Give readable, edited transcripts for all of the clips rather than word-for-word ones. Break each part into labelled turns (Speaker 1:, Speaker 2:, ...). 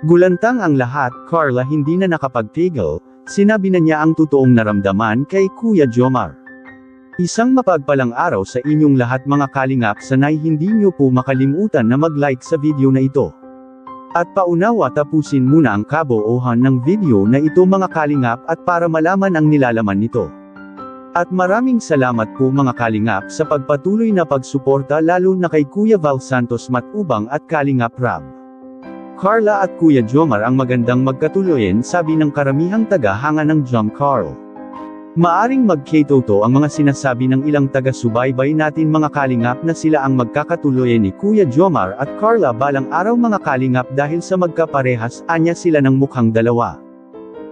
Speaker 1: Gulantang ang lahat, Carla hindi na nakapagpigil, sinabi na niya ang totoong naramdaman kay Kuya Jomar. Isang mapagpalang araw sa inyong lahat mga kalingap, sanay hindi niyo po makalimutan na mag-like sa video na ito. At paunawa tapusin muna ang kabuuan ng video na ito mga kalingap at para malaman ang nilalaman nito. At maraming salamat po mga kalingap sa pagpatuloy na pagsuporta lalo na kay Kuya Val Santos Matubang at Kalingap Rab. Carla at Kuya Jomar ang magandang magkatuloyin sabi ng karamihang taga-hanga ng Jom Carl. Maaring magketoto ang mga sinasabi ng ilang taga-subaybay natin mga kalingap na sila ang magkakatuloyin ni Kuya Jomar at Carla balang araw mga kalingap dahil sa magkaparehas anya sila ng mukhang dalawa.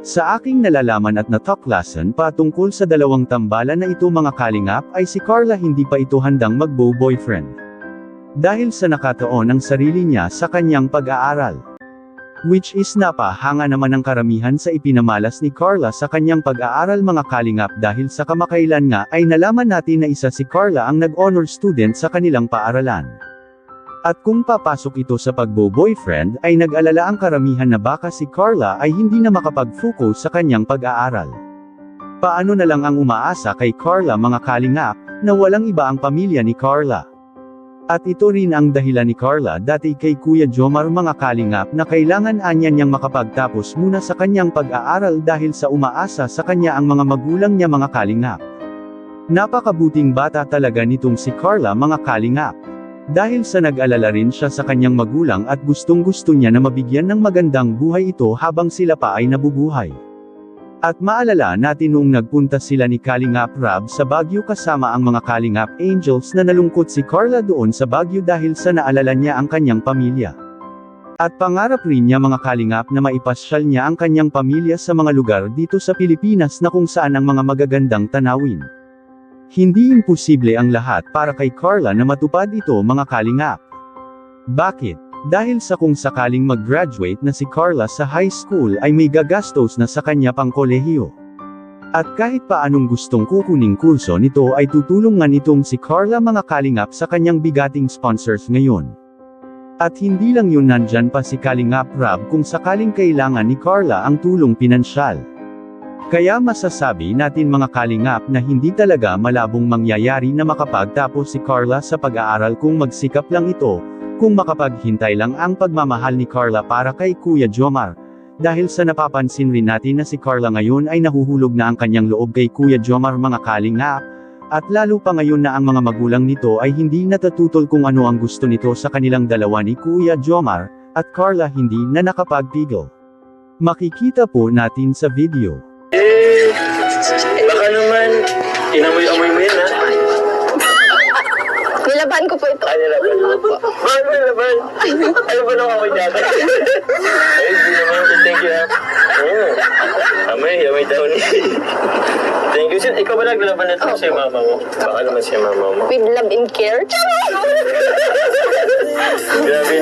Speaker 1: Sa aking nalalaman at natuklasan patungkol sa dalawang tambalan na ito mga kalingap ay si Carla hindi pa ito handang magbo-boyfriend. Dahil sa nakataon ng sarili niya sa kanyang pag-aaral. Which is napahanga naman ang karamihan sa ipinamalas ni Carla sa kanyang pag-aaral mga kalingap dahil sa kamakailan nga ay nalaman natin na isa si Carla ang nag-honor student sa kanilang paaralan. At kung papasok ito sa pagbo-boyfriend ay nag-alala ang karamihan na baka si Carla ay hindi na makapag-focus sa kanyang pag-aaral. Paano na lang ang umaasa kay Carla mga kalingap, na walang iba ang pamilya ni Carla. At ito rin ang dahilan ni Carla dati kay Kuya Jomar mga kalingap na kailangan anya niyang makapagtapos muna sa kanyang pag-aaral dahil sa umaasa sa kanya ang mga magulang niya mga kalingap. Napakabuting bata talaga nitong si Carla mga kalingap. Dahil sa nag-alala rin siya sa kanyang magulang at gustong-gusto niya na mabigyan ng magandang buhay ito habang sila pa ay nabubuhay. At maalala natin noong nagpunta sila ni Kalingap Rab sa Baguio kasama ang mga Kalingap Angels na nalungkot si Carla doon sa Baguio dahil sa naalala niya ang kanyang pamilya. At pangarap rin niya mga Kalingap na maipasyal niya ang kanyang pamilya sa mga lugar dito sa Pilipinas na kung saan ang mga magagandang tanawin. Hindi imposible ang lahat para kay Carla na matupad ito mga kalingap. Bakit? Dahil sa kung sakaling mag-graduate na si Carla sa high school ay may gagastos na sa kanya pang kolehiyo. At kahit paanong gustong kukuning kurso nito ay tutulungan itong si Carla mga kalingap sa kanyang bigating sponsors ngayon. At hindi lang yun, nandyan pa si Kalingap Rab kung sakaling kailangan ni Carla ang tulong pinansyal. Kaya masasabi natin mga kalingap na hindi talaga malabong mangyayari na makapagtapos si Carla sa pag-aaral kung magsikap lang ito, kung makapaghintay lang ang pagmamahal ni Carla para kay Kuya Jomar. Dahil sa napapansin rin natin na si Carla ngayon ay nahuhulog na ang kanyang loob kay Kuya Jomar mga kalingap, at lalo pa ngayon na ang mga magulang nito ay hindi natatutol kung ano ang gusto nito sa kanilang dalawa ni Kuya Jomar, at Carla hindi na nakapagpigil. Makikita po natin sa video.
Speaker 2: Baka naman, inamoy-amoy mo yan, ha?
Speaker 3: Nilaban ko po ito.
Speaker 2: Ay, nilaban mo po. Bakit mo nilaban? Ano ba nang amoy dati? Ay, hindi naman. Thank you, ha? Amoy daw ni. Thank you. Ikaw ba naglalaban nito sa mama mo? Baka naman si mama mo.
Speaker 3: With love and care.
Speaker 2: Grabe.